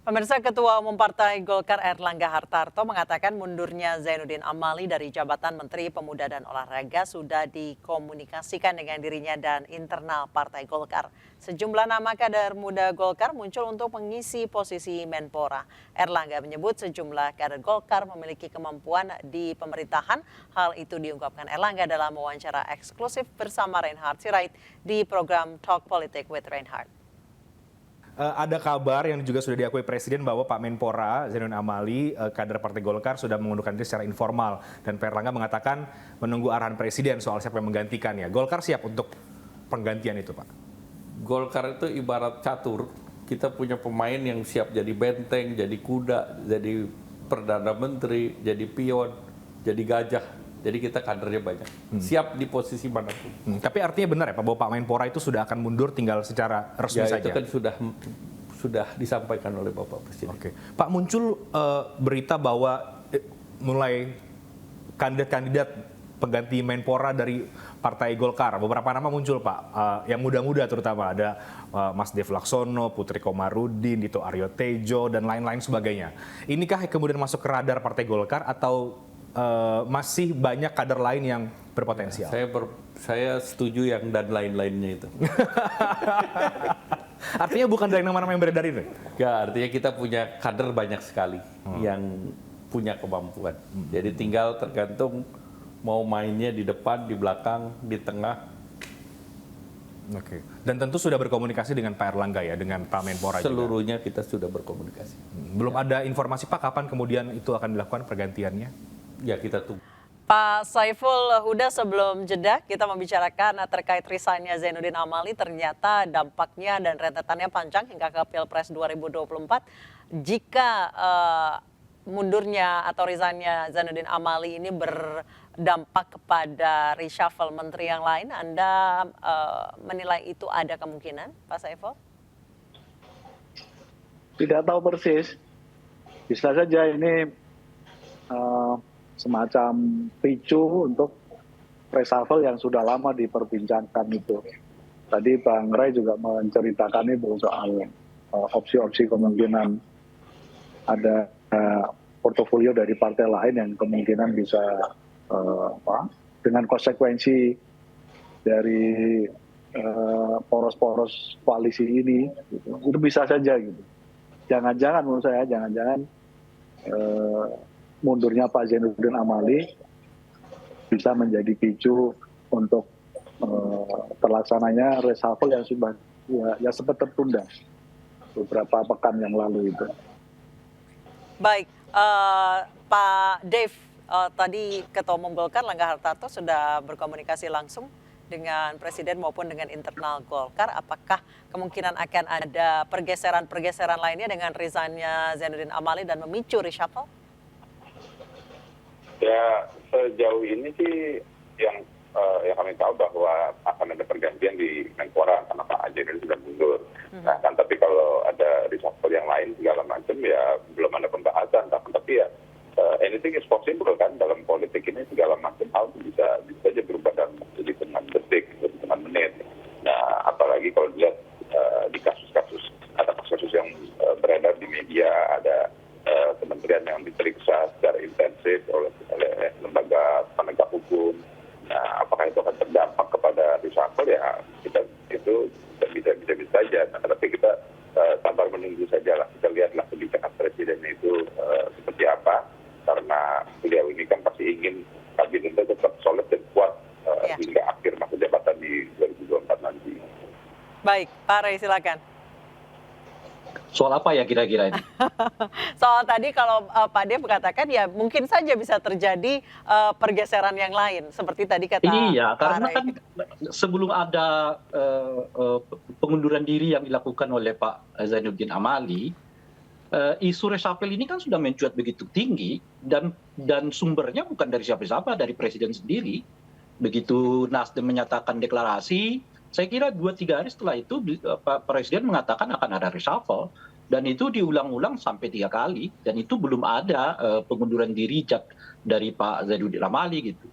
Pemirsa, Ketua Umum Partai Golkar Erlangga Hartarto mengatakan mundurnya Zainuddin Amali dari jabatan Menteri Pemuda dan Olahraga sudah dikomunikasikan dengan dirinya dan internal Partai Golkar. Sejumlah nama kader muda Golkar muncul untuk mengisi posisi Menpora. Erlangga menyebut sejumlah kader Golkar memiliki kemampuan di pemerintahan. Hal itu diungkapkan Erlangga dalam wawancara eksklusif bersama Reinhard Sirait di program Talk Politik with Reinhard. Ada kabar yang juga sudah diakui Presiden bahwa Pak Menpora Zainuddin Amali, kader Partai Golkar, sudah mengundurkan diri secara informal. Dan Pak Erlangga mengatakan menunggu arahan Presiden soal siapa yang menggantikannya. Golkar siap untuk penggantian itu, Pak? Golkar itu ibarat catur. Kita punya pemain yang siap jadi benteng, jadi kuda, jadi Perdana Menteri, jadi pion, jadi gajah. Jadi kita kadernya banyak, siap di posisi manapun. Tapi artinya benar ya Pak, bahwa Pak Menpora itu sudah akan mundur tinggal secara resmi saja? Itu kan sudah disampaikan oleh Bapak Presiden. Oke. Pak, muncul berita bahwa mulai kandidat-kandidat pengganti Menpora dari Partai Golkar, beberapa nama muncul Pak, yang muda-muda terutama, ada Mas Dev Laksono, Putri Komarudin, Dito Aryo Tejo, dan lain-lain sebagainya. Inikah yang kemudian masuk ke radar Partai Golkar atau masih banyak kader lain yang berpotensial? Saya setuju yang dan lain-lainnya itu. Artinya bukan dari nama-nama yang beredar ini? Ya, artinya kita punya kader banyak sekali yang punya kemampuan. Jadi tinggal tergantung mau mainnya di depan, di belakang, di tengah. Oke. Dan tentu sudah berkomunikasi dengan Pak Erlangga ya, dengan Pak Menpora juga? Seluruhnya kita sudah berkomunikasi. Belum ada informasi Pak kapan kemudian itu akan dilakukan pergantiannya? Ya, kita tunggu. Pak Saiful Huda, sebelum jeda kita membicarakan terkait resignnya Zainuddin Amali, ternyata dampaknya dan rentetannya panjang hingga ke Pilpres 2024. Jika mundurnya atau resignnya Zainuddin Amali ini berdampak kepada reshuffle menteri yang lain, Anda menilai itu ada kemungkinan, Pak Saiful? Tidak tahu persis. Bisa saja ini semacam picu untuk reshuffle yang sudah lama diperbincangkan itu. Tadi Bang Ray juga menceritakan itu soal opsi-opsi kemungkinan ada portofolio dari partai lain yang kemungkinan bisa dengan konsekuensi dari poros-poros koalisi ini, gitu. Itu bisa saja gitu. Jangan-jangan menurut saya, mundurnya Pak Zainuddin Amali bisa menjadi picu untuk terlaksananya reshuffle yang sudah ya sempat tertunda beberapa pekan yang lalu itu. Baik, Pak Dev, tadi Ketua Umum Golkar Erlangga Hartarto sudah berkomunikasi langsung dengan Presiden maupun dengan internal Golkar. Apakah kemungkinan akan ada pergeseran-pergeseran lainnya dengan resignnya Zainuddin Amali dan memicu reshuffle? Ya, sejauh ini sih yang kami tahu bahwa akan ada pergantian di Menpora karena Pak Zainuddin sudah mundur. Nah, kan tapi kalau ada reshuffle yang lain segala macam ya belum ada pembahasan. Tapi ya anything is possible kan dalam politik ini, segala macam hal bisa saja berubah dalam hitungan detik, hitungan menit. Nah, apalagi kalau dilihat di kasus-kasus, ada kasus yang beredar di media, ada kementerian yang diperiksa secara intensif oleh lembaga penegak hukum. Nah, apakah itu akan terdampak kepada reshuffle ya kita itu bisa saja. Nah, tapi kita sabar menunggu saja lah. Kita lihatlah kebijakan presiden itu seperti apa. Karena beliau ini kan pasti ingin kabinetnya tetap solid dan kuat hingga akhir masa jabatan di 2024 nanti. Baik, Pak Ray silakan. Soal apa ya kira-kira ini? Soal tadi kalau Pak Dev katakan ya mungkin saja bisa terjadi pergeseran yang lain seperti tadi kata Iya, Pak karena Ray. kan sebelum ada pengunduran diri yang dilakukan oleh Pak Zainuddin Amali, isu reshuffle ini kan sudah mencuat begitu tinggi dan sumbernya bukan dari siapa-siapa, dari Presiden sendiri. Begitu Nasdem menyatakan deklarasi, saya kira 2-3 hari setelah itu Pak Presiden mengatakan akan ada reshuffle dan itu diulang-ulang sampai 3 kali dan itu belum ada pengunduran diri dari Pak Zainuddin Amali gitu.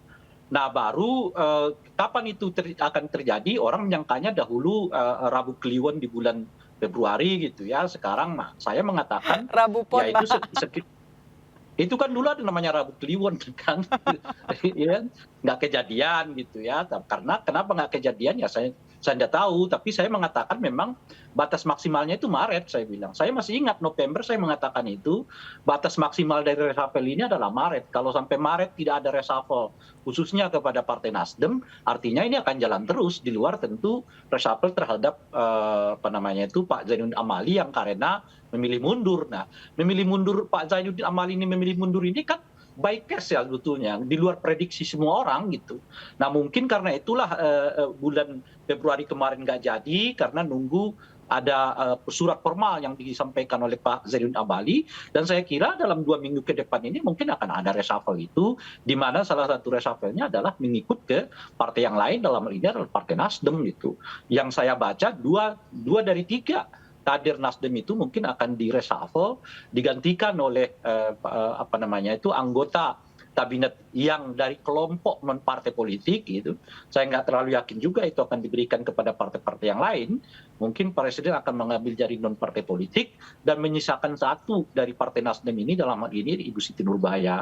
Nah baru kapan itu akan terjadi, orang menyangkanya dahulu Rabu Kliwon di bulan Februari gitu ya. Sekarang saya mengatakan Rabu Pon, ya itu Pak. itu kan dulu ada namanya Rabu Kliwon kan, ya, nggak kejadian gitu ya. Karena kenapa nggak kejadian ya saya tidak tahu. Tapi saya mengatakan memang batas maksimalnya itu Maret. Saya bilang, saya masih ingat November saya mengatakan itu batas maksimal dari reshuffle ini adalah Maret. Kalau sampai Maret tidak ada reshuffle khususnya kepada Partai Nasdem, artinya ini akan jalan terus di luar tentu reshuffle terhadap Pak Zainuddin Amali yang karena memilih mundur. Nah, memilih mundur Pak Zainuddin Amali ini memilih mundur ini kan by case ya sebetulnya, di luar prediksi semua orang gitu. Nah mungkin karena itulah bulan Februari kemarin nggak jadi karena nunggu ada surat formal yang disampaikan oleh Pak Zainuddin Amali, dan saya kira dalam 2 minggu ke depan ini mungkin akan ada reshuffle itu, di mana salah satu reshuffle-nya adalah mengikut ke partai yang lain, dalam hal ini adalah Partai Nasdem gitu. Yang saya baca dua dari 3 kader Nasdem itu mungkin akan di-reshuffle, digantikan oleh anggota kabinet yang dari kelompok non partai politik gitu. Saya nggak terlalu yakin juga itu akan diberikan kepada partai-partai yang lain. Mungkin Presiden akan mengambil dari non partai politik dan menyisakan satu dari Partai Nasdem ini, dalam hal ini Ibu Siti Nurbaya.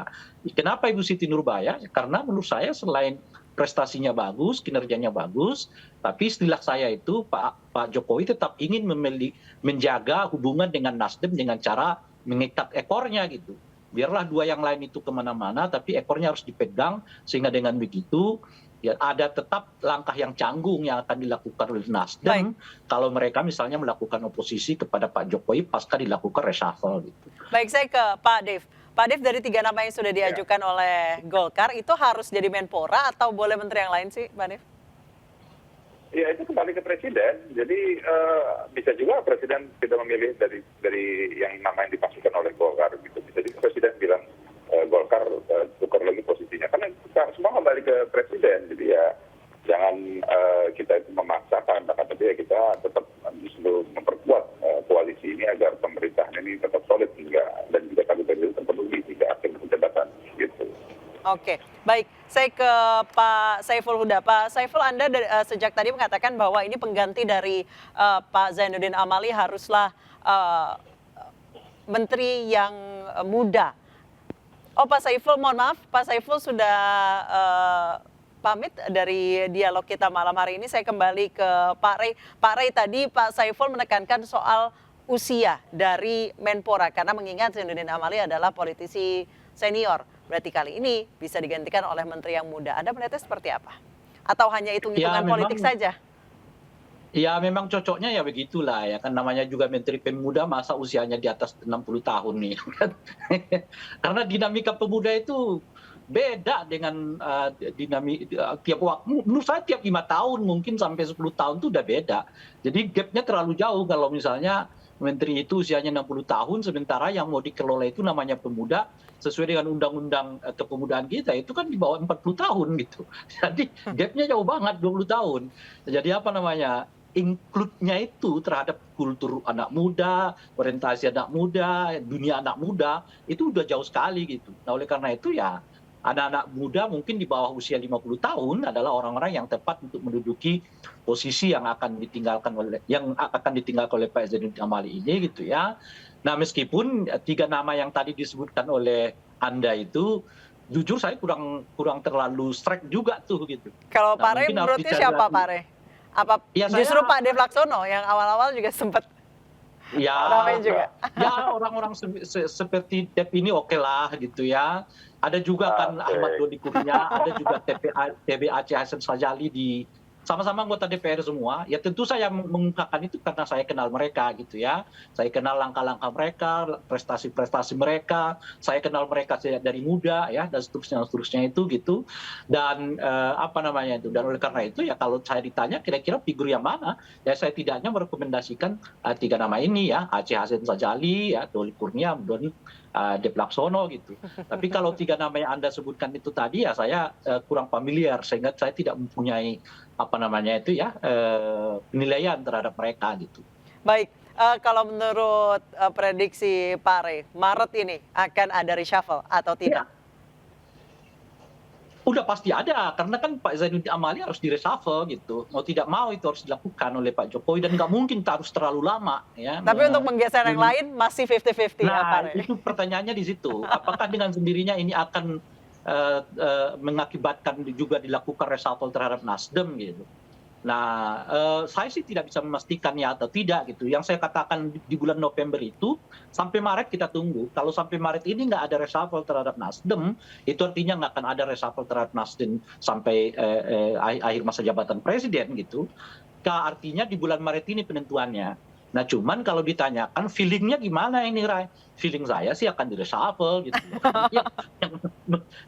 Kenapa Ibu Siti Nurbaya? Karena menurut saya selain prestasinya bagus, kinerjanya bagus, tapi istilah saya itu Pak Jokowi tetap ingin menjaga hubungan dengan Nasdem dengan cara mengikat ekornya gitu. Biarlah 2 yang lain itu kemana-mana, tapi ekornya harus dipegang, sehingga dengan begitu ya ada tetap langkah yang canggung yang akan dilakukan oleh Nasdem kalau mereka misalnya melakukan oposisi kepada Pak Jokowi pasca dilakukan reshuffle gitu. Baik, saya ke Pak Dev. Pak Dev, dari 3 nama yang sudah diajukan oleh Golkar itu harus jadi Menpora atau boleh menteri yang lain sih, Pak Dev? Ya itu kembali ke presiden. Jadi bisa juga presiden tidak memilih dari yang nama yang dipastikan oleh Golkar gitu. Bisa juga presiden bilang Golkar tukar lagi posisinya. Karena semua kembali ke presiden. Jadi ya jangan kita itu memaksakan, tapi ya kita tetap justru memperkuat koalisi ini agar pemerintahan ini tetap solid hingga dan juga kabinet itu terpenuhi hingga akhir jabatan gitu. Oke, baik. Saya ke Pak Saiful Huda. Pak Saiful, Anda sejak tadi mengatakan bahwa ini pengganti dari Pak Zainuddin Amali haruslah menteri yang muda. Oh, Pak Saiful, mohon maaf, Pak Saiful sudah pamit dari dialog kita malam hari ini. Saya kembali ke Pak Rey. Pak Rey, tadi Pak Saiful menekankan soal usia dari Menpora, karena mengingat Zainuddin Amali adalah politisi senior. Berarti kali ini bisa digantikan oleh menteri yang muda. Anda melihatnya seperti apa? Atau hanya hitung-hitungan politik saja? Ya memang cocoknya ya begitulah ya kan, namanya juga Menteri Pemuda, masa usianya di atas 60 tahun nih kan. Karena dinamika pemuda itu beda dengan tiap waktu. Menurut saya tiap 5 tahun mungkin sampai 10 tahun itu udah beda. Jadi gapnya terlalu jauh kalau misalnya menteri itu usianya 60 tahun, sementara yang mau dikelola itu namanya pemuda, sesuai dengan undang-undang kepemudaan kita, itu kan di bawah 40 tahun gitu. Jadi gapnya jauh banget, 20 tahun. Jadi include-nya itu terhadap kultur anak muda, orientasi anak muda, dunia anak muda, itu udah jauh sekali gitu. Nah oleh karena itu ya, anak-anak muda mungkin di bawah usia 50 tahun adalah orang-orang yang tepat untuk menduduki posisi yang akan ditinggalkan oleh Pak Zainuddin Amali ini gitu ya. Nah meskipun 3 nama yang tadi disebutkan oleh Anda itu, jujur saya kurang terlalu strike juga tuh gitu. Kalau Pak Rey menurutnya siapa Pak Rey? Apa ya, justru Pak Dev Laksono yang awal-awal juga sempat ramai juga? Ya orang-orang seperti Dev ini oke lah gitu ya. Ada juga kan Ahmad Doli Kurnia, ada juga TBAC Hasan Sajali sama-sama anggota DPR semua. Ya tentu saya mengungkapkan itu karena saya kenal mereka gitu ya. Saya kenal langkah-langkah mereka, prestasi-prestasi mereka. Saya kenal mereka dari muda ya, dan seterusnya itu gitu. Dan Dan oleh karena itu ya kalau saya ditanya kira-kira figur yang mana, ya saya tidaknya merekomendasikan 3 nama ini ya, Aceh Hasan Sajali, ya Doli Kurnia, dan Dev Laksono gitu. Tapi kalau 3 nama yang Anda sebutkan itu tadi ya saya kurang familiar, sehingga saya tidak mempunyai penilaian terhadap mereka gitu. Baik, kalau menurut prediksi Pak Rey, Maret ini akan ada reshuffle atau tidak? Udah pasti ada, karena kan Pak Zainuddin Amali harus direshuffle gitu. Mau tidak mau itu harus dilakukan oleh Pak Jokowi dan nggak mungkin harus terlalu lama ya. Tapi untuk menggeser yang lain masih 50-50 ya Pak Nah, Rey? itu pertanyaannya di situ. Apakah dengan sendirinya ini akan mengakibatkan juga dilakukan reshuffle terhadap Nasdem gitu. Nah, saya sih tidak bisa memastikan ya atau tidak gitu. Yang saya katakan di bulan November itu, sampai Maret kita tunggu. Kalau sampai Maret ini nggak ada reshuffle terhadap Nasdem, itu artinya nggak akan ada reshuffle terhadap Nasdem sampai akhir masa jabatan Presiden gitu. Artinya di bulan Maret ini penentuannya. Nah, cuman kalau ditanyakan feelingnya gimana ini, Ray? Feeling saya sih akan di-reshuffle gitu.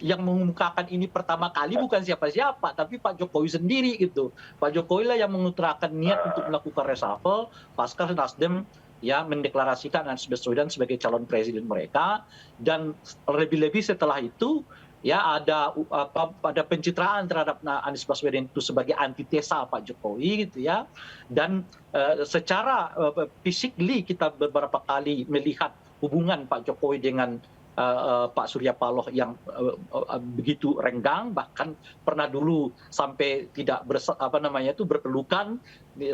Yang mengumumkakan ini pertama kali bukan siapa-siapa, tapi Pak Jokowi sendiri gitu. Pak Jokowi lah yang mengutarakan niat untuk melakukan reshuffle pasca Nasdem ya mendeklarasikan Anies Baswedan sebagai calon presiden mereka, dan lebih-lebih setelah itu ya ada pencitraan terhadap Anies Baswedan itu sebagai antitesa Pak Jokowi gitu ya, dan secara physically kita beberapa kali melihat hubungan Pak Jokowi dengan Pak Surya Paloh yang begitu renggang, bahkan pernah dulu sampai tidak berpelukan,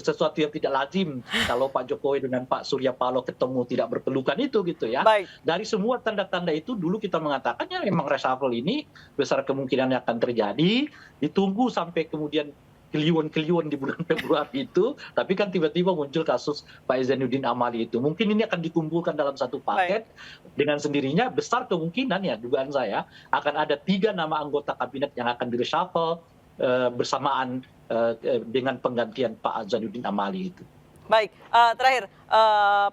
sesuatu yang tidak lazim kalau Pak Jokowi dengan Pak Surya Paloh ketemu tidak berpelukan itu gitu ya. Baik. Dari semua tanda-tanda itu dulu kita mengatakan ya memang reshuffle ini besar kemungkinannya akan terjadi, ditunggu sampai kemudian keliuan-keliuan di bulan Februari itu, tapi kan tiba-tiba muncul kasus Pak Zainuddin Amali itu. Mungkin ini akan dikumpulkan dalam satu paket, dengan sendirinya besar kemungkinan ya dugaan saya akan ada 3 nama anggota kabinet yang akan di-reshuffle bersamaan dengan penggantian Pak Zainuddin Amali itu. Baik, terakhir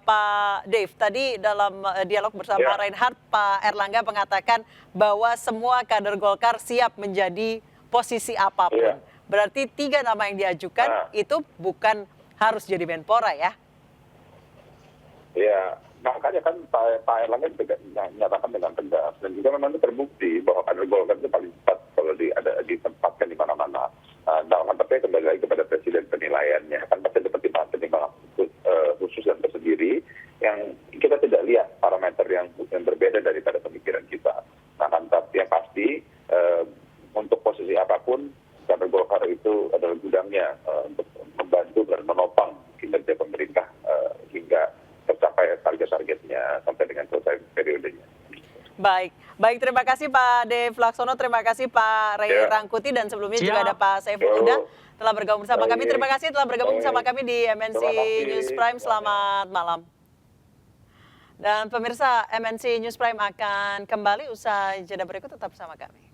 Pak Dave, tadi dalam dialog bersama Reinhardt, Pak Erlangga mengatakan bahwa semua kader Golkar siap menjadi posisi apapun. Berarti 3 nama yang diajukan itu bukan harus jadi Menpora ya? Ya, makanya kan Pak Erlangga juga menyatakan dengan tegas, dan juga memang itu terbukti bahwa kader Golkar itu paling cepat kalau ditempatkan di mana-mana. Dalam tapi kembali lagi kepada presiden penilaiannya, kan pasti ada pertimbangan khusus dan tersendiri yang kita tidak lihat parameter yang berbeda daripada pemikiran kita. Nah, kan tapi yang pasti untuk posisi apapun kader Golkar itu adalah gudangnya untuk membantu dan menopang kinerja pemerintah hingga tercapai target-targetnya sampai dengan selesai periodenya. Baik, terima kasih Pak Dev Laksono, terima kasih Pak Ray Rangkuti, dan sebelumnya juga ada Pak Saiful Huda telah bergabung bersama kami. Terima kasih telah bergabung bersama kami di MNC News Prime. Selamat malam. Dan pemirsa, MNC News Prime akan kembali usai jeda berikut, tetap bersama kami.